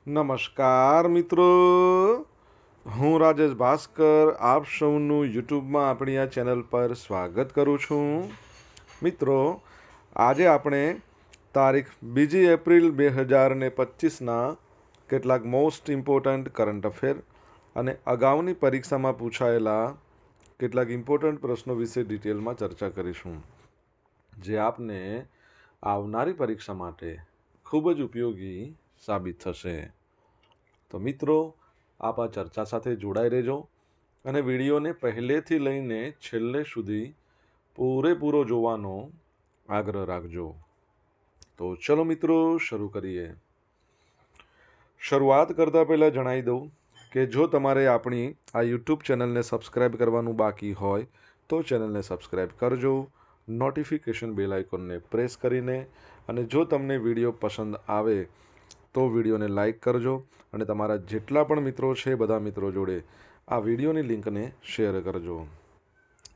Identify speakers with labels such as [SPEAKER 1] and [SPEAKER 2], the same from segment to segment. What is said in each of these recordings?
[SPEAKER 1] નમસ્કાર મિત્રો, હું રાજેશ ભાસ્કર આપ સૌનું યુટ્યુબમાં આપણી આ ચેનલ પર સ્વાગત કરું છું. મિત્રો, આજે આપણે તારીખ 2 એપ્રિલ 2025ના કેટલાક મોસ્ટ ઇમ્પોર્ટન્ટ કરંટ અફેર અને અગાઉની પરીક્ષામાં પૂછાયેલા કેટલાક ઇમ્પોર્ટન્ટ પ્રશ્નો વિશે ડિટેલમાં ચર્ચા કરીશું, જે આપને આવનારી પરીક્ષા માટે ખૂબ જ ઉપયોગી સાબિત થશે. તો મિત્રો, આપ આ ચર્ચા સાથે જોડાઈ રહેજો અને વિડીયોને પહેલેથી લઈને છેલ્લે સુધી પૂરેપૂરો જોવાનો આગ્રહ રાખજો. તો ચલો મિત્રો, શરૂ કરીએ. શરૂઆત કરતાં પહેલાં જણાવી દઉં કે જો તમારે આપણી આ યુટ્યુબ ચેનલને સબસ્ક્રાઈબ કરવાનું બાકી હોય તો ચેનલને સબસ્ક્રાઈબ કરજો, નોટિફિકેશન બેલ આઇકોનને પ્રેસ કરીને, અને જો તમને વિડીયો પસંદ આવે તો વિડીયોને લાઈક કરજો અને તમારા જેટલા પણ મિત્રો છે બધા મિત્રો જોડે આ વિડીયોની લિંકને શેર કરજો.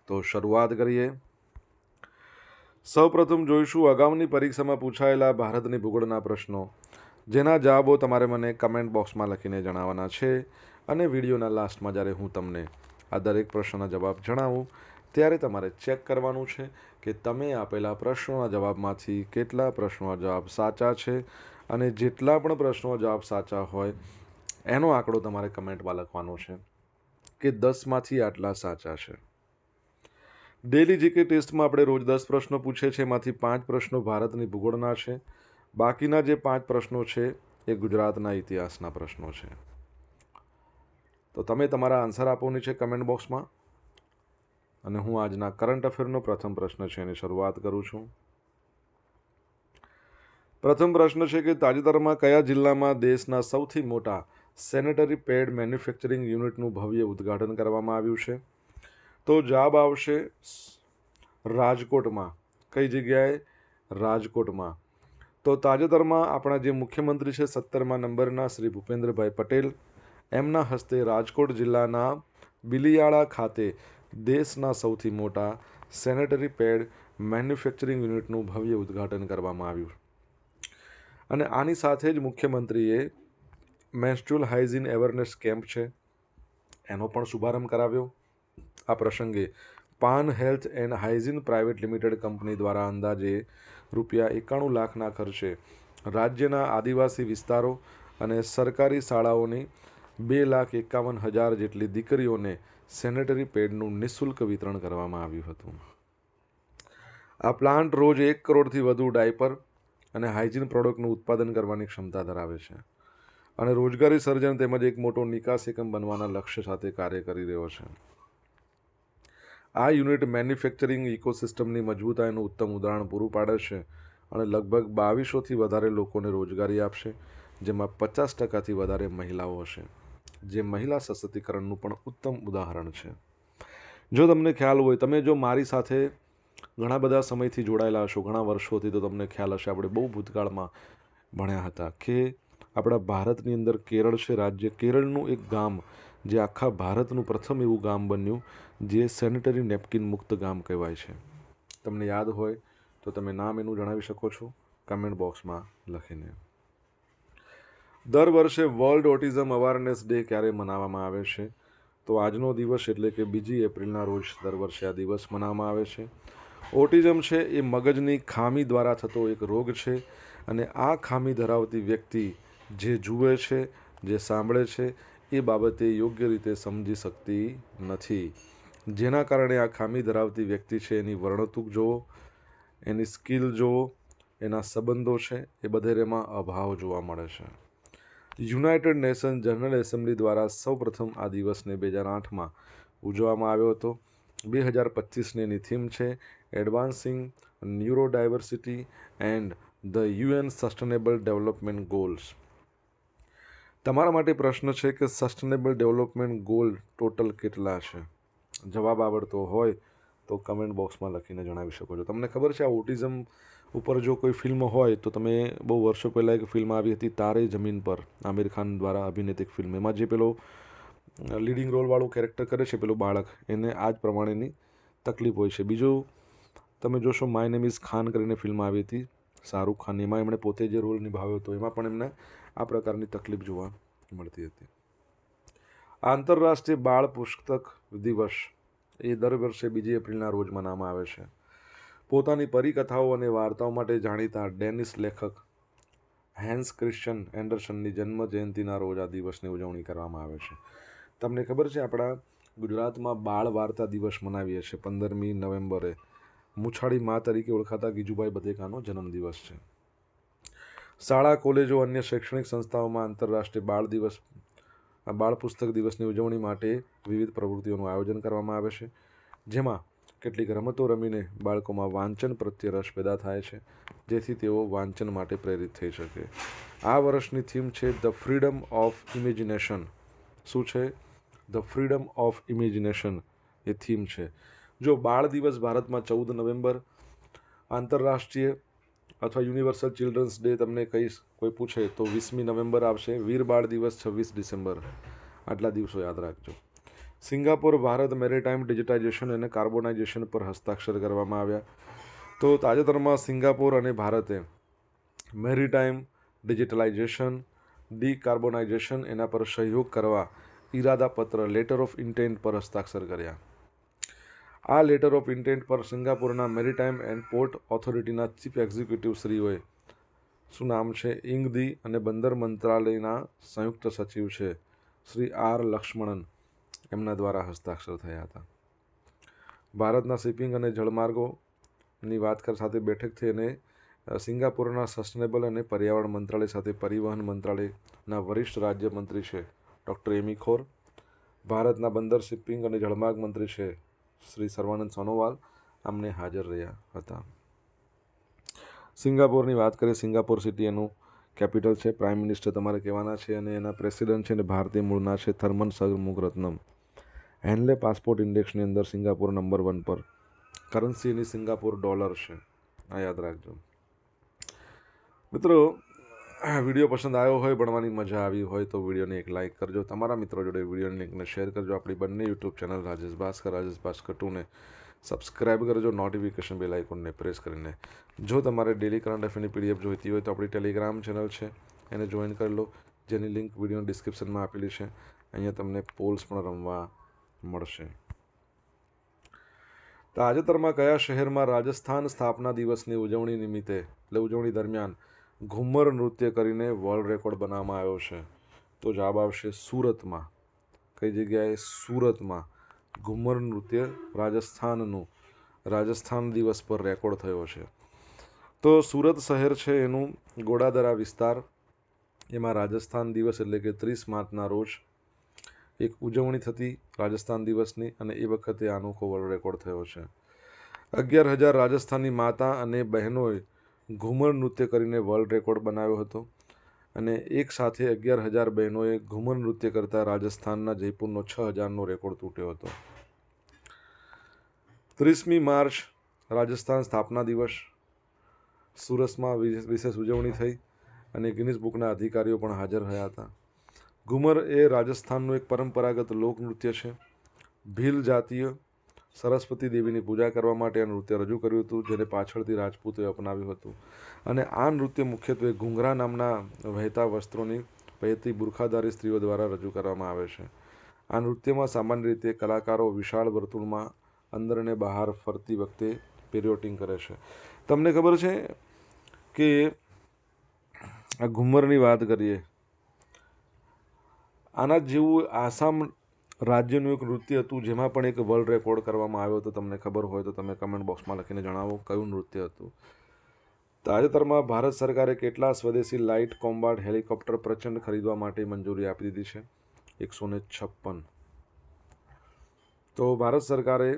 [SPEAKER 1] તો શરૂઆત કરીએ. સૌપ્રથમ જોઈશું અગાઉની પરીક્ષામાં પૂછાયેલા ભારતની ભૂગોળના પ્રશ્નો, જેના જવાબો તમારે મને કમેન્ટ બોક્સમાં લખીને જણાવવાના છે. અને વિડીયોના લાસ્ટમાં જ્યારે હું તમને આ દરેક પ્રશ્નના જવાબ જણાવું ત્યારે તમારે ચેક કરવાનું છે કે તમે આપેલા પ્રશ્નોના જવાબમાંથી કેટલા પ્રશ્નોના જવાબ સાચા છે, અને જેટલા પણ પ્રશ્નો જવાબ સાચા હોય એનો આંકડો તમારે કમેન્ટમાં લખવાનો છે કે 10માંથી આટલા સાચા છે. ડેલી જીકે ટેસ્ટમાં આપણે રોજ 10 પ્રશ્નો પૂછે છે, એમાંથી 5 પ્રશ્નો ભારતની ભૂગોળના છે. બાકીના જે 5 પ્રશ્નો છે એ ગુજરાતના ઇતિહાસના પ્રશ્નો છે. તો તમે તમારા આન્સર આપવાની છે કમેન્ટ બોક્સમાં, અને હું આજના કરંટ અફેરનો પ્રથમ પ્રશ્ન છે એની શરૂઆત કરું છું. પ્રથમ પ્રશ્ન છે કે તાજેતરમાં કયા જિલ્લામાં દેશના સૌથી મોટા સેનેટરી પેડ મેન્યુફેક્ચરિંગ યુનિટનું ભવ્ય ઉદ્ઘાટન કરવામાં આવ્યું છે? તો જવાબ આવશે રાજકોટમાં. કઈ જગ્યાએ? રાજકોટમાં. તો તાજેતરમાં આપણા જે મુખ્યમંત્રી છે 17મા નંબરના શ્રી ભૂપેન્દ્રભાઈ પટેલ, એમના હસ્તે રાજકોટ જિલ્લાના બિલિયાળા ખાતે દેશના સૌથી મોટા સેનેટરી પેડ મેન્યુફેક્ચરિંગ યુનિટનું ભવ્ય ઉદ્ઘાટન કરવામાં આવ્યું. અને આની સાથે જ મુખ્યમંત્રીએ મેન્સ્ટ્રુઅલ હાઇજીન અવેરનેસ કેમ્પ છે એનો પણ શુભારંભ કરાવ્યો. આ પ્રસંગે pan health and hygiene private limited company દ્વારા અંદાજે ₹91 લાખના ખર્ચે રાજ્યના આદિવાસી વિસ્તારો અને સરકારી શાળાઓની 2,51,000 જેટલી દીકરીઓને સેનેટરી પેડનું નિઃશુલ્ક વિતરણ કરવામાં આવ્યું હતું. આ પ્લાન્ટ રોજ 1 કરોડથી વધુ ડાયપર અને હાઇજીન પ્રોડક્ટનું ઉત્પાદન કરવાની ક્ષમતા ધરાવે છે, અને રોજગારી સર્જન તેમજ એક મોટો નિકાસ એકમ બનવાના લક્ષ્ય સાથે કાર્ય કરી રહ્યો છે. આ યુનિટ મેન્યુફેક્ચરિંગ ઇકોસિસ્ટમની મજબૂતાઈનું ઉત્તમ ઉદાહરણ પૂરું પાડે છે અને લગભગ 2200થી વધારે લોકોને રોજગારી આપશે, જેમાં 50%થી વધારે મહિલાઓ હશે, જે મહિલા સશક્તિકરણનું પણ ઉત્તમ ઉદાહરણ છે. જો તમને ખ્યાલ હોય, તમે જો મારી સાથે ઘણા બધા સમયથી જોડાયેલા હશો, ઘણા વર્ષોથી, તો તમને ખ્યાલ હશે આપણે બહુ ભૂતકાળમાં ભણ્યા હતા કે આપણા ભારતની અંદર કેરળ છે રાજ્ય, કેરળનું એક ગામ જે આખા ભારતનું પ્રથમ એવું ગામ બન્યું જે સેનિટરી નેપકિન મુક્ત ગામ કહેવાય છે. તમને યાદ હોય તો તમે નામ એનું જણાવી શકો છો કમેન્ટ બોક્સમાં લખીને. દર વર્ષે વર્લ્ડ ઓટિઝમ અવેરનેસ ડે ક્યારે મનાવવામાં આવે છે? તો આજનો દિવસ એટલે કે 2 એપ્રિલના રોજ દર વર્ષે આ દિવસ મનાવવામાં આવે છે. ઓટિઝમ છે એ મગજની ખામી દ્વારા થતો એક રોગ છે, અને આ ખામી ધરાવતી વ્યક્તિ જે જુએ છે, જે સાંભળે છે, એ બાબતે યોગ્ય રીતે સમજી શકતી નથી, જેના કારણે આ ખામી ધરાવતી વ્યક્તિ છે એની વર્ણતુક જુઓ, એની સ્કિલ જુઓ, એના સંબંધો છે એ બધેમાં અભાવ જોવા મળે છે. યુનાઇટેડ નેશન જનરલ એસેમ્બલી દ્વારા સૌપ્રથમ આ દિવસને 2008માં ઉજવવામાં આવ્યો હતો. 2025ની એની થીમ છે advancing neurodiversity and the UN sustainable development goals. તમારા માટે પ્રશ્ન છે કે સસ્ટેનેબલ ડેવલપમેન્ટ ગોલ ટોટલ કેટલા છે? જવાબ આવડતો હોય તો કમેન્ટ બોક્સમાં લખીને જણાવી શકો છો. તમને ખબર છે આ ઓટિઝમ ઉપર જો કોઈ ફિલ્મ હોય તો તમે બહુ વર્ષો પહેલાં એક ફિલ્મ આવી હતી તારે જમીન પર, આમિર ખાન દ્વારા અભિનેત એક ફિલ્મ, એમાં જે પેલો લીડિંગ રોલવાળું કેરેક્ટર કરે છે પેલું બાળક, એને આ જ પ્રમાણેની તકલીફ હોય છે. બીજું તમે જોશો માય નેમ ઇઝ ખાન કરીને ફિલ્મ આવી હતી શાહરૂખ ખાન, એમાં એમણે પોતે જે રોલ નિભાવ્યો હતો એમાં પણ એમને આ પ્રકારની તકલીફ જોવા મળતી હતી. આંતરરાષ્ટ્રીય બાળ પુસ્તક દિવસ એ દર વર્ષે 2 એપ્રિલના રોજ મનાવવામાં આવે છે. પોતાની પરિકથાઓ અને વાર્તાઓ માટે જાણીતા ડેનિશ લેખક હેન્સ ક્રિશ્ચિયન એન્ડરસનની જન્મ જયંતિના રોજ આ દિવસની ઉજવણી કરવામાં આવે છે. તમને ખબર છે, આપણા ગુજરાતમાં બાળ વાર્તા દિવસ મનાવીએ છીએ 15મી નવેમ્બરે. મૂછાળી મા તરીકે ઓળખાતા ગીજુભાઈ બધેકાનો જન્મદિવસ છે. શાળા, કોલેજો, અન્ય શૈક્ષણિક સંસ્થાઓમાં આંતરરાષ્ટ્રીય બાળ પુસ્તક દિવસની ઉજવણી માટે વિવિધ પ્રવૃત્તિઓનું આયોજન કરવામાં આવે છે, જેમાં કેટલીક રમતો રમીને બાળકોમાં વાંચન પ્રત્યે રસ પેદા થાય છે, જેથી તેઓ વાંચન માટે પ્રેરિત થઈ શકે. આ વર્ષની થીમ છે ધ ફ્રીડમ ઓફ ઇમેજિનેશન. શું છે? The freedom of imagination A theme છે. જો બાળ દિવસ ભારતમાં 14 નવેમ્બર, આંતરરાષ્ટ્રીય અથવા યુનિવર્સલ ચિલ્ડ્રન્સ ડે તમને કોઈ પૂછે તો 20મી નવેમ્બર આવશે. વીર બાળ દિવસ 26 ડિસેમ્બર. આટલા દિવસો યાદ રાખજો. સિંગાપોર ભારત મેરીટાઈમ ડિજિટાઇઝેશન અને કાર્બોનાઇઝેશન પર હસ્તાક્ષર કરવામાં આવ્યા. તો તાજેતરમાં સિંગાપોર અને ભારતે મેરીટાઈમ ડિજિટલાઇઝેશન, ડીકાર્બોનાઇઝેશન એના પર સહયોગ કરવા ઈરાદાપત્ર લેટર ઓફ ઇન્ટેન્ટ પર હસ્તાક્ષર કર્યા. આ લેટર ઓફ ઇન્ટેન્ટ પર સિંગાપોરના મેરીટાઈમ એન્ડ પોર્ટ ઓથોરિટીના ચીફ એક્ઝિક્યુટિવ શ્રીઓએ, શું નામ છે, ઇંગદી, અને બંદર મંત્રાલયના સંયુક્ત સચિવ છે શ્રી આર લક્ષ્મણન, એમના દ્વારા હસ્તાક્ષર થયા હતા. ભારતના શિપિંગ અને જળમાર્ગોની વાત સાથે બેઠક થઈ અને સિંગાપોરના સસ્ટેનેબલ અને પર્યાવરણ મંત્રાલય સાથે પરિવહન મંત્રાલયના વરિષ્ઠ રાજ્યમંત્રી છે ડૉક્ટર એમી ખોર, ભારતના બંદર, શિપિંગ અને જળમાર્ગ મંત્રી છે શ્રી સર્વાનંદ સોનોવાલ આમને હાજર રહ્યા હતા. સિંગાપોરની વાત કરીએ, સિંગાપોર સિટી એનું કેપિટલ છે. પ્રાઇમ મિનિસ્ટર તમારે કહેવાના છે અને એના પ્રેસિડેન્ટ છે અને ભારતીય મૂળના છે થર્મન સર્મુગરત્નમ. હેનલે પાસપોર્ટ ઇન્ડેક્સની અંદર સિંગાપોર નંબર 1 પર. કરન્સી એની સિંગાપોર ડોલર છે, આ યાદ રાખજો. મિત્રો, વિડીયો પસંદ આવ્યો હોય, ભણવાની મજા આવી હોય તો વિડીયોને એક લાઇક કરજો. તમારા મિત્રો જોડે વિડીયોની લિંકને શેર કરજો. આપણી બંને યુટ્યુબ ચેનલ રાજેશ ભાસ્કર 2ને સબસ્ક્રાઈબ કરજો, નોટિફિકેશન બેલ આઇકોનને પ્રેસ કરીને. જો તમારે ડેલી કરંટ અફેરની પીડીએફ જોઈતી હોય તો આપણી ટેલિગ્રામ ચેનલ છે, એને જોઈન કરી લો, જેની લિંક વિડીયો ડિસ્ક્રિપ્શનમાં આપેલી છે. અહીંયા તમને પોલ્સ પણ રમવા મળશે. તાજેતરમાં કયા શહેરમાં રાજસ્થાન સ્થાપના દિવસની ઉજવણી નિમિત્તે, એટલે ઉજવણી દરમિયાન, ઘુમ્મર નૃત્ય કરીને વર્લ્ડ રેકોર્ડ બનાવવામાં આવ્યો છે? તો જવાબ આવશે સુરતમાં. કઈ જગ્યાએ? સુરતમાં ઘુમ્મર નૃત્ય રાજસ્થાન દિવસ પર રેકોર્ડ થયો છે. તો સુરત શહેર છે એનું ગોડાદરા વિસ્તાર, એમાં રાજસ્થાન દિવસ એટલે કે 30 માર્ચના રોજ એક ઉજવણી થતી રાજસ્થાન દિવસની, અને એ વખતે અનોખો વર્લ્ડ રેકોર્ડ થયો છે. 11,000 રાજસ્થાની માતા અને બહેનોએ ઘુમર નૃત્ય કરીને વર્લ્ડ રેકોર્ડ બનાવ્યો હતો, અને એક સાથે 11,000 બહેનોએ ઘુમર નૃત્ય કરતા રાજસ્થાનના જયપુરનો 6,000નો રેકોર્ડ તૂટ્યો હતો. 30મી માર્ચ રાજસ્થાન સ્થાપના દિવસ, સુરતમાં વિશેષ ઉજવણી થઈ અને ગિનિસ બુકના અધિકારીઓ પણ હાજર રહ્યા હતા. ઘુમર એ રાજસ્થાનનું એક પરંપરાગત લોકનૃત્ય છે. ભીલ જાતિએ સરસ્વતી દેવીની પૂજા કરવા માટે આ નૃત્ય રજૂ કર્યું હતું, જેને પાછળથી રાજપૂતોએ અપનાવ્યું હતું. અને આ નૃત્ય મુખ્યત્વે ઘૂંઘરા નામના વહેતા વસ્ત્રોની પહેરતી બુરખાધારી સ્ત્રીઓ દ્વારા રજૂ કરવામાં આવે છે. આ નૃત્યમાં સામાન્ય રીતે કલાકારો વિશાળ વર્તુળમાં અંદર અને બહાર ફરતી વખતે પિરિયોટિંગ કરે છે. તમને ખબર છે કે આ ઘુમ્મરની વાત કરીએ, આના જેવું આસામ રાજ્યનું એક નૃત્ય હતું, જેમાં પણ એક વર્લ્ડ રેકોર્ડ કરવામાં આવ્યો હતો. તમને ખબર હોય તો તમે કમેન્ટ બોક્સમાં લખીને જણાવો કયું નૃત્ય હતું. તાજેતરમાં ભારત સરકારે કેટલા સ્વદેશી લાઇટ કોમ્બાટ હેલિકોપ્ટર પ્રચંડ ખરીદવા માટે મંજૂરી આપી દીધી છે? 156. તો ભારત સરકારે,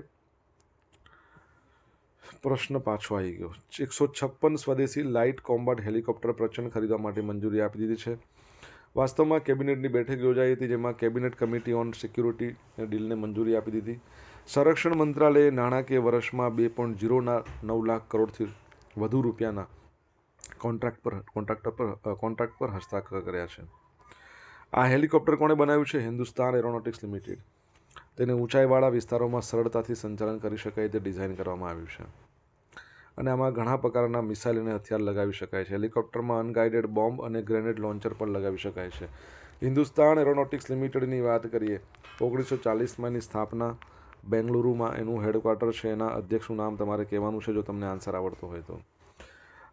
[SPEAKER 1] પ્રશ્ન પાછો આવી ગયો, 156 સ્વદેશી લાઇટ કોમ્બાટ હેલિકોપ્ટર પ્રચંડ ખરીદવા માટે મંજૂરી આપી દીધી છે. વાસ્તવમાં કેબિનેટની બેઠક યોજાઈ હતી, જેમાં કેબિનેટ કમિટી ઓન સિક્યુરિટી ડીલને મંજૂરી આપી દીધી. સંરક્ષણ મંત્રાલયે નાણાકીય વર્ષમાં 2.09 લાખ કરોડથી વધુ રૂપિયાના કોન્ટ્રાક્ટ પર હસ્તાક્ષર કર્યા છે. આ હેલિકોપ્ટર કોણે બનાવ્યું છે? Hindustan aeronautics limited. તેને ઊંચાઈવાળા વિસ્તારોમાં સરળતાથી સંચાલન કરી શકાય તે ડિઝાઇન કરવામાં આવ્યું છે. અને આમાં ઘણા પ્રકારના મિસાઇલ અને હથિયાર લગાવી શકાય છે. હેલિકોપ્ટરમાં અનગાઇડેડ બોમ્બ અને ગ્રેનેડ લોન્ચર પણ લગાવી શકાય છે. હિન્દુસ્તાન એરોનોટિક્સ લિમિટેડની વાત કરીએ, 1940માં એની સ્થાપના બેંગલુરુમાં એનું હેડક્વાર્ટર છે. એના અધ્યક્ષનું નામ તમારે કહેવાનું છે જો તમને આન્સર આવડતો હોય તો.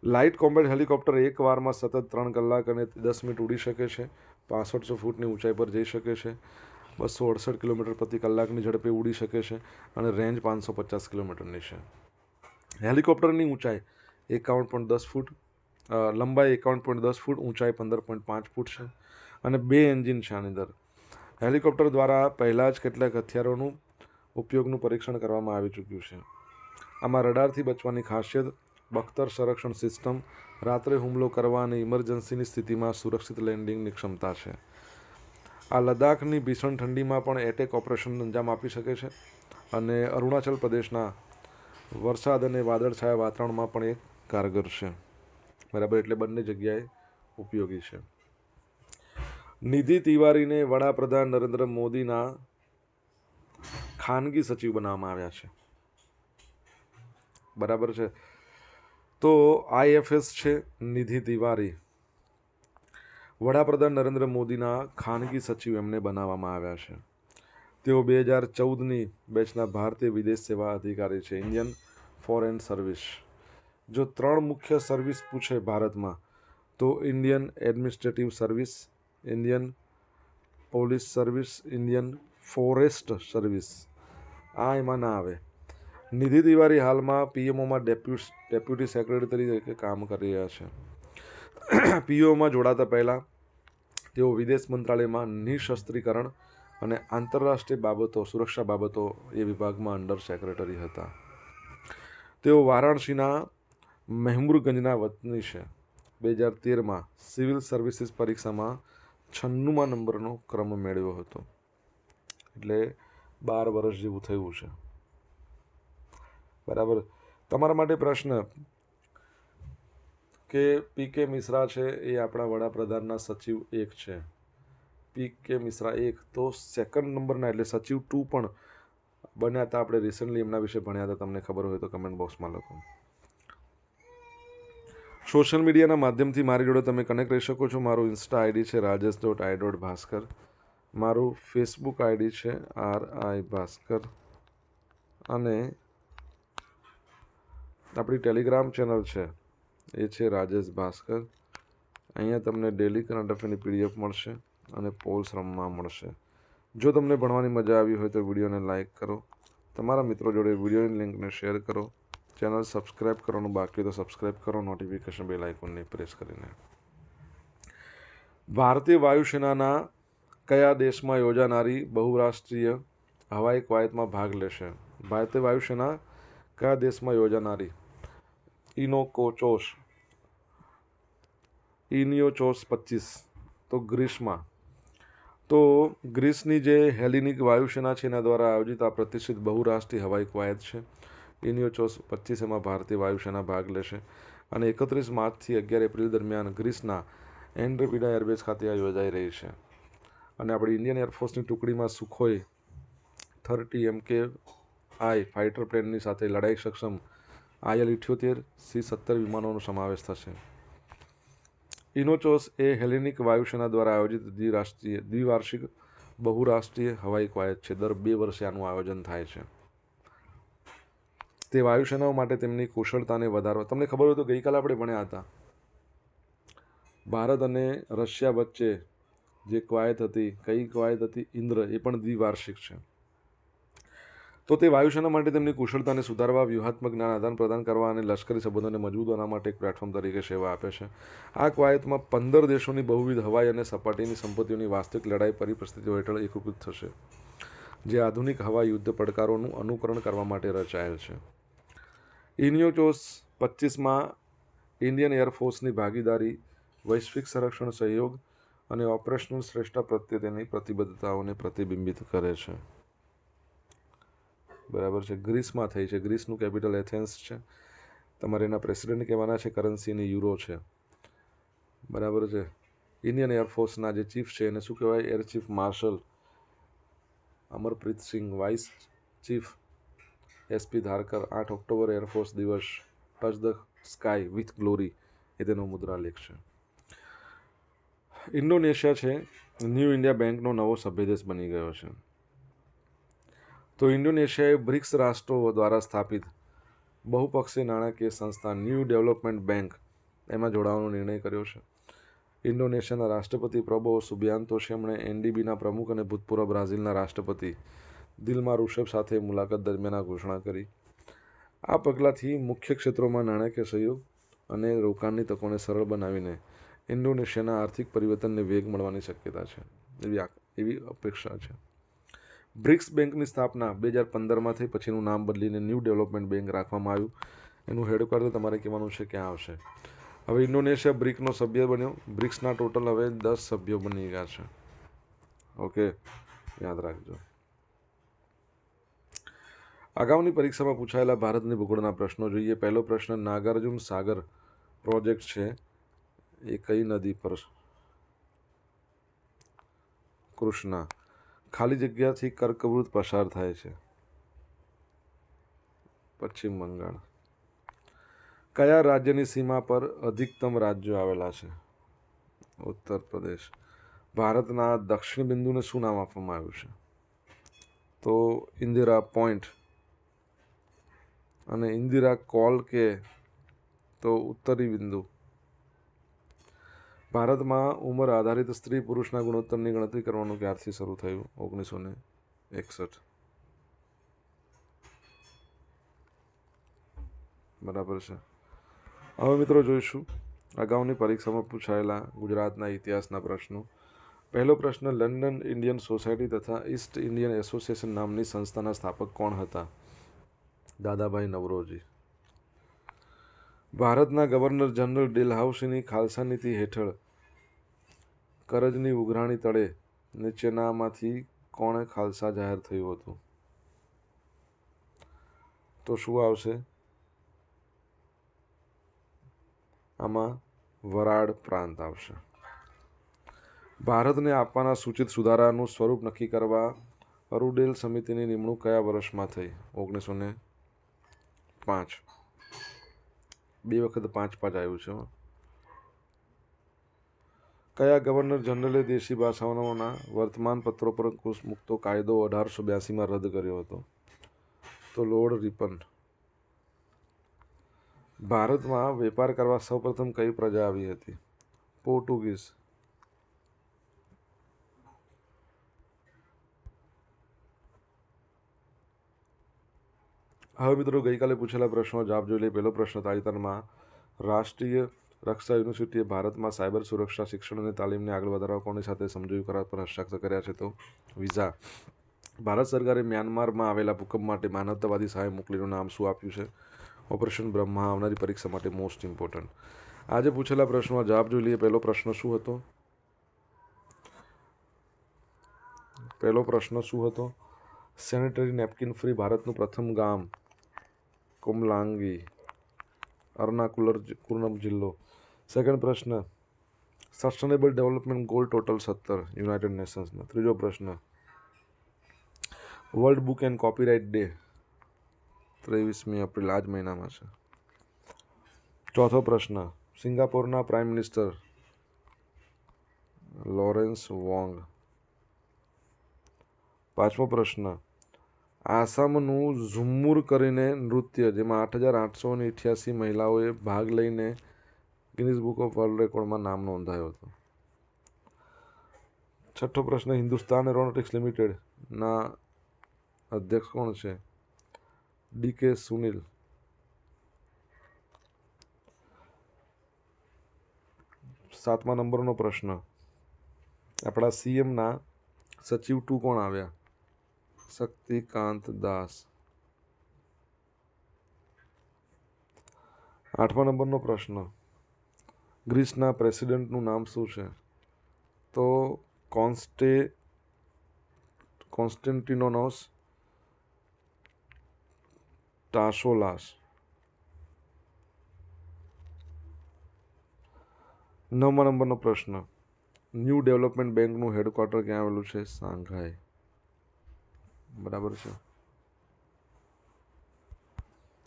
[SPEAKER 1] લાઇટ કોમ્બેટ હેલિકોપ્ટર એક વારમાં સતત 3 કલાક અને 10 મિનિટ ઉડી શકે છે. 6500 ફૂટની ઊંચાઈ પર જઈ શકે છે. 268 કિલોમીટર પ્રતિ કલાકની ઝડપે ઉડી શકે છે અને રેન્જ 550 કિલોમીટરની છે. હેલિકોપ્ટરની ઊંચાઈ 51.10 ફૂટ, લંબાઈ 51.10 ફૂટ, ઊંચાઈ 15.5 ફૂટ છે અને 2 એન્જિન છે આની અંદર. હેલિકોપ્ટર દ્વારા પહેલાં જ કેટલાક હથિયારોનું ઉપયોગનું પરીક્ષણ કરવામાં આવી ચૂક્યું છે. આમાં રડારથી બચવાની ખાસિયત, બખ્તર સંરક્ષણ સિસ્ટમ, રાત્રે હુમલો કરવા અને ઇમરજન્સીની સ્થિતિમાં સુરક્ષિત લેન્ડિંગની ક્ષમતા છે. આ લદ્દાખની ભીષણ ઠંડીમાં પણ એટેક ઓપરેશન અંજામ આપી શકે છે અને અરુણાચલ પ્રદેશના વરસાદ અને વાદળછાયા વાતાવરણમાં પણ એ કારગર છે. બરાબર, એટલે બંને જગ્યાએ ઉપયોગી છે. નિધિ તિવારીને વડાપ્રધાન નરેન્દ્ર મોદીના ખાનગી સચિવ બનાવવામાં આવ્યા છે. બરાબર છે. તો IFS છે નિધિ તિવારી, વડાપ્રધાન નરેન્દ્ર મોદીના ખાનગી સચિવ એમને બનાવવામાં આવ્યા છે. તેઓ 2014ની બેચના ભારતીય વિદેશ સેવા અધિકારી છે, ઇન્ડિયન ફોરેન સર્વિસ. જો 3 મુખ્ય સર્વિસ પૂછે ભારતમાં તો Indian administrative service, Indian police service, Indian forest service. આ એમાં ના આવે. નિધિ તિવારી હાલમાં PMOમાં ડેપ્યુટી સેક્રેટરી તરીકે કામ કરી રહ્યા છે. PMOમાં જોડાતા પહેલાં તેઓ વિદેશ મંત્રાલયમાં નિઃશસ્ત્રીકરણ અને આંતરરાષ્ટ્રીય બાબતો, સુરક્ષા બાબતો એ વિભાગમાં અંડર સેક્રેટરી હતા. તેઓ વારાણસીના મહેમૂરગંજના વતની છે. 2013માં સિવિલ સર્વિસીસ પરીક્ષામાં 96મા નંબરનો ક્રમ મેળવ્યો હતો. એટલે 12 વર્ષ જેવું થયું છે. બરાબર. તમારા માટે પ્રશ્ન કે PK મિશ્રા છે એ આપણા વડાપ્રધાનના સચિવ 1 છે. PK મિશ્રા 1 તો સેકન્ડ નંબરના એટલે સચિવ 2 પણ બન્યા હતા. આપણે રિસન્ટલી એમના વિશે ભણ્યા હતા. તમને ખબર હોય તો કમેન્ટ બોક્સમાં લખો. સોશિયલ મીડિયાના માધ્યમથી મારી જોડે તમે કનેક્ટ રહી શકો છો. મારું ઇન્સ્ટા આઈડી છે rajesh.i.bhaskar. મારું ફેસબુક આઈડી છે RI ભાસ્કર અને આપણી ટેલિગ્રામ ચેનલ છે એ છે રાજેશ ભાસ્કર. અહીંયા તમને ડેલી કરંટ અફેરની PDF મળશે અને પોલ્સ રમવા મળશે. જો તમને ભણવાની મજા આવી હોય તો વિડીયોને લાઇક કરો, તમારા મિત્રો જોડે વિડીયોની લિંકને શેર કરો, ચેનલ સબસ્ક્રાઈબ કરવાનું બાકી તો સબસ્ક્રાઈબ કરો, નોટિફિકેશન બેલ આઇકોનને પ્રેસ કરીને. ભારતીય વાયુસેનાના કયા દેશમાં યોજાનારી બહુરાષ્ટ્રીય હવાઈ કવાયતમાં ભાગ લેશે? ભારતીય વાયુસેના કયા દેશમાં યોજાનારી ઇનોકોચોસ 25 તો ગ્રીસમાં. તો ગ્રીસની જે હેલિનિક વાયુસેના છે એના દ્વારા આયોજિત આ પ્રતિષ્ઠિત બહુરાષ્ટ્રીય હવાઈ કવાયત છે ઇનિયોચોસ 25. એમાં ભારતીય વાયુસેના ભાગ લેશે અને 31 માર્ચથી 11 એપ્રિલ દરમિયાન ગ્રીસના એન્ડ્રીપિડા એરબેઝ ખાતે યોજાઈ રહી છે. અને આપણી ઇન્ડિયન એરફોર્સની ટુકડીમાં સુખોઈ 30 MKI ફાઇટર પ્લેનની સાથે લડાઈ સક્ષમ IL-78 C-17 વિમાનોનો સમાવેશ થશે. ઇનોચોસ એ હેલેનિક વાયુસેના દ્વારા આયોજિત દ્વિવાર્ષિક બહુરાષ્ટ્રીય હવાઈ કવાયત છે. દર 2 વર્ષે આનું આયોજન થાય છે. તે વાયુસેનાઓ માટે તેમની કુશળતાને વધારવા. તમને ખબર હોય તો ગઈકાલે આપણે ભણ્યા હતા ભારત અને રશિયા વચ્ચે જે કવાયત હતી, કઈ કવાયત હતી? ઇન્દ્ર. એ પણ દ્વિવાર્ષિક છે. તો તે વાયુસેના માટે તેમની કુશળતાને સુધારવા, વ્યૂહાત્મક જ્ઞાન આદાન પ્રદાન કરવા અને લશ્કરી સંબંધોને મજબૂત બનાવવા માટે એક પ્લેટફોર્મ તરીકે સેવા આપે છે. આ કવાયતમાં 15 દેશોની બહુવિધ હવાઈ અને સપાટીની સંપત્તિઓની વાસ્તવિક લડાઈ પરિસ્થિતિઓ હેઠળ એકીકૃત થશે, જે આધુનિક હવાઈ યુદ્ધ પડકારોનું અનુકરણ કરવા માટે રચાયેલ છે. ઇનિયોચોસ 25માં ઇન્ડિયન એરફોર્સની ભાગીદારી, વૈશ્વિક સંરક્ષણ સહયોગ અને ઓપરેશનલ શ્રેષ્ઠતા પ્રત્યે તેની પ્રતિબદ્ધતાઓને પ્રતિબિંબિત કરે છે. બરાબર છે. ગ્રીસમાં થઈ છે. ગ્રીસનું કેપિટલ એથેન્સ છે. તમારે એના પ્રેસિડેન્ટ કહેવાના છે. કરન્સીની યુરો છે. બરાબર છે. ઇન્ડિયન એરફોર્સના જે ચીફ છે એને શું કહેવાય? Air chief marshal Amarpreet Singh, vice chief SP Dharkar. 8 October air force દિવસ touch the sky with glory એ તેનો મુદ્રાલેખ છે. ઇન્ડોનેશિયા છે ન્યૂ ઇન્ડિયા બેંકનો નવો સભ્ય દેશ બની ગયો છે. તો ઇન્ડોનેશિયાએ બ્રિક્સ રાષ્ટ્રો દ્વારા સ્થાપિત બહુપક્ષીય નાણાકીય સંસ્થા ન્યૂ ડેવલપમેન્ટ બેંક એમાં જોડાવાનો નિર્ણય કર્યો છે. ઇન્ડોનેશિયાના રાષ્ટ્રપતિ પ્રબોવો સુબિયાન્તો એમણે એનડીબીના પ્રમુખ અને ભૂતપૂર્વ બ્રાઝિલના રાષ્ટ્રપતિ દિલ્મા રૂસેફ સાથે મુલાકાત દરમિયાન આ ઘોષણા કરી. આ પગલાંથી મુખ્ય ક્ષેત્રોમાં નાણાકીય સહયોગ અને રોકાણની તકોને સરળ બનાવીને ઇન્ડોનેશિયાના આર્થિક પરિવર્તનને વેગ મળવાની શક્યતા છે એવી અપેક્ષા છે. બ્રિક્સ બેંકની સ્થાપના 2015માં થઈ, પછીનું નામ બદલીને ન્યૂ ડેવલપમેન્ટ બેંક રાખવામાં આવ્યું. એનું હેડક્વાર્ટર તમારે કહેવાનું છે ક્યાં આવશે. હવે ઇન્ડોનેશિયા બ્રિકનો સભ્ય બન્યો. બ્રિક્સના ટોટલ હવે 10 સભ્યો બની ગયા છે. ઓકે, યાદ રાખજો. અગાઉની પરીક્ષામાં પૂછાયેલા ભારતની ભૂગોળના પ્રશ્નો જોઈએ. પહેલો પ્રશ્ન, નાગાર્જુન સાગર પ્રોજેક્ટ છે એ કઈ નદી પર? કૃષ્ણા. ખાલી જગ્યાથી કર્કવૃત પસાર થાય છે? પશ્ચિમ બંગાળ. કયા રાજ્યની સીમા પર અધિકતમ રાજ્યો આવેલા છે? ઉત્તર પ્રદેશ. ભારતના દક્ષિણ બિંદુને શું નામ આપવામાં આવ્યું છે? તો ઇન્દિરા પોઈન્ટ. અને ઇન્દિરા કોલ કે તો ઉત્તરી બિંદુ. ભારતમાં ઉંમર આધારિત સ્ત્રી પુરુષના ગુણોત્તરની ગણતરી કરવાનું ક્યારથી શરૂ થયું? 1961. બરાબર છે. હવે મિત્રો જોઈશું અગાઉની પરીક્ષામાં પૂછાયેલા ગુજરાતના ઇતિહાસના પ્રશ્નો. પહેલો પ્રશ્ન, લંડન ઇન્ડિયન સોસાયટી તથા ઈસ્ટ ઇન્ડિયન એસોસિએશન નામની સંસ્થાના સ્થાપક કોણ હતા? દાદાભાઈ નવરોજી. ભારતના ગવર્નર જનરલ ડેલહાઉસીની ખાલસા નીતિ હેઠળ કરજની ઉઘરાણી તળે નીચેનામાંથી કોણે ખાલસા જાહેર થયું હતું? તો શું આવશે આમાં? વરાડ પ્રાંત આવશે. ભારતને આપવાના સૂચિત સુધારાનું સ્વરૂપ નક્કી કરવા અરુડેલ સમિતિની નિમણૂક કયા વર્ષમાં થઈ? 1905. 2 વખત 5 આવ્યું છે. કયા ગવર્નર જનરલે દેશી ભાષાઓના વર્તમાનપત્રો પર અંકુશ મૂકતો કાયદો 1882માં રદ કર્યો હતો? તો લોર્ડ રિપન. ભારતમાં વેપાર કરવા સૌપ્રથમ કઈ પ્રજા આવી હતી? પોર્ટુગીઝ. હવે મિત્રો ગઈકાલે પૂછેલા પ્રશ્નો જવાબ જોઈ લઈએ. પહેલો પ્રશ્ન, તાજેતરમાં રાષ્ટ્રીય રક્ષા યુનિવર્સિટીએ ભારતમાં સાયબર સુરક્ષા શિક્ષણ અને તાલીમને આગળ વધારવા કોની સાથે સમજૂતી કરાર પર હસ્તાક્ષર કર્યા છે? તો વિઝા. ભારત સરકારે મ્યાનમારમાં આવેલા ભૂકંપ માટે માનવતાવાદી સહાય મોકલીનું નામ શું આપ્યું છે? ઓપરેશન બ્રહ્મા. આવનારી પરીક્ષા માટે મોસ્ટ ઇમ્પોર્ટન્ટ. આજે પૂછેલા પ્રશ્નો જવાબ જોઈ લઈએ. પહેલો પ્રશ્ન શું હતો? સેનેટરી નેપકિન ફ્રી ભારતનું પ્રથમ ગામ કોમલાંગી, અર્નાકુલમ જિલ્લો. સેકન્ડ પ્રશ્ન, sustainable development goal total 17 united નેશન્સના. ત્રીજો પ્રશ્ન, world book and copyright day 23મી એપ્રિલ આ જ મહિનામાં છે. ચોથો પ્રશ્ન, સિંગાપોરના પ્રાઇમ મિનિસ્ટર લોરેન્સ વોંગ. પાંચમો પ્રશ્ન, આસામનું ઝુમ્મુર કરીને નૃત્ય જેમાં 8,888 મહિલાઓએ ભાગ લઈને ગિનીઝ બુક ઓફ વર્લ્ડ રેકોર્ડમાં નામ નોંધાયો હતો. છઠ્ઠો પ્રશ્ન, હિન્દુસ્તાન એરોનોટિક્સ લિમિટેડના અધ્યક્ષ કોણ છે? ડી.કે. સુનિલ. સાતમા નંબરનો પ્રશ્ન, આપણા સીએમના સચિવ 2 કોણ આવ્યા? શક્તિકાંત દાસ. આઠમા નંબરનો પ્રશ્ન, ગ્રીસના પ્રેસિડેન્ટનું નામ શું છે? તો કોન્સ્ટેન્ટિનોસ ટાસોલાસ. નવમા નંબરનો પ્રશ્ન, ન્યૂ ડેવલપમેન્ટ બેંકનું હેડક્વાર્ટર ક્યાં આવેલું છે? શાંઘાઈ. બરાબર છે.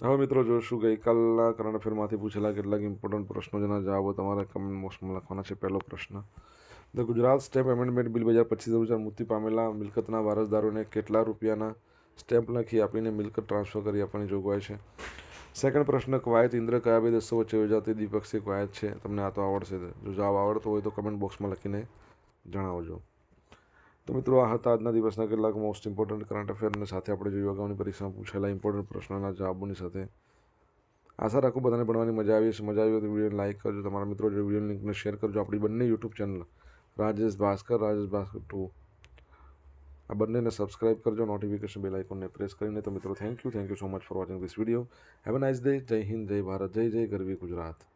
[SPEAKER 1] હવે મિત્રો જોશું ગઈકાલના કરંટ અફેરમાંથી પૂછેલા કેટલાક ઇમ્પોર્ટન્ટ પ્રશ્નો જેના જવાબો તમારે કમેન્ટ બોક્સમાં લખવાના છે. પહેલો પ્રશ્ન, the Gujarat stamp amendment bill 2025 અનુસાર મૃત્યુ પામેલા મિલકતના વારસદારોને કેટલા રૂપિયાના સ્ટેમ્પ લખી આપીને મિલકત ટ્રાન્સફર કરી આપવાની જોગવાઈ છે? સેકન્ડ પ્રશ્ન, કવાયત ઇન્દ્ર કયા બે દેશો વચ્ચે યોજાતી દ્વિપક્ષીય કવાયત છે? તમને આ તો આવડશે. જો જવાબ આવડતો હોય તો કમેન્ટ બોક્સમાં લખીને જણાવજો. તો મિત્રો, આ હતા આજના દિવસના કેટલાક મોસ્ટ ઇમ્પોર્ટન્ટ કરંટ અફેરની સાથે આપણે જોયું અગાઉની પરીક્ષામાં પૂછેલા ઇમ્પોર્ટન્ટ પ્રશ્નોના જવાબોની સાથે. આશા રાખું બધાને ભણવાની મજા આવી હશે. મજા આવી હોય તો વિડીયોને લાઇક કરજો, તમારા મિત્રો જોડે વિડીયો લિંકને શેર કરજો. આપણી બંને યુટ્યુબ ચેનલ રાજેશ ભાસ્કર 2 આ બંનેને સબસ્ક્રાઇબ કરજો, નોટિફિકેશન બેલ આઇકોનને પ્રેસ કરીને. તો મિત્રો, thank you so much for watching this video. Have a nice day. જય હિન્દ, જય ભારત, જય જય ગરવી ગુજરાત.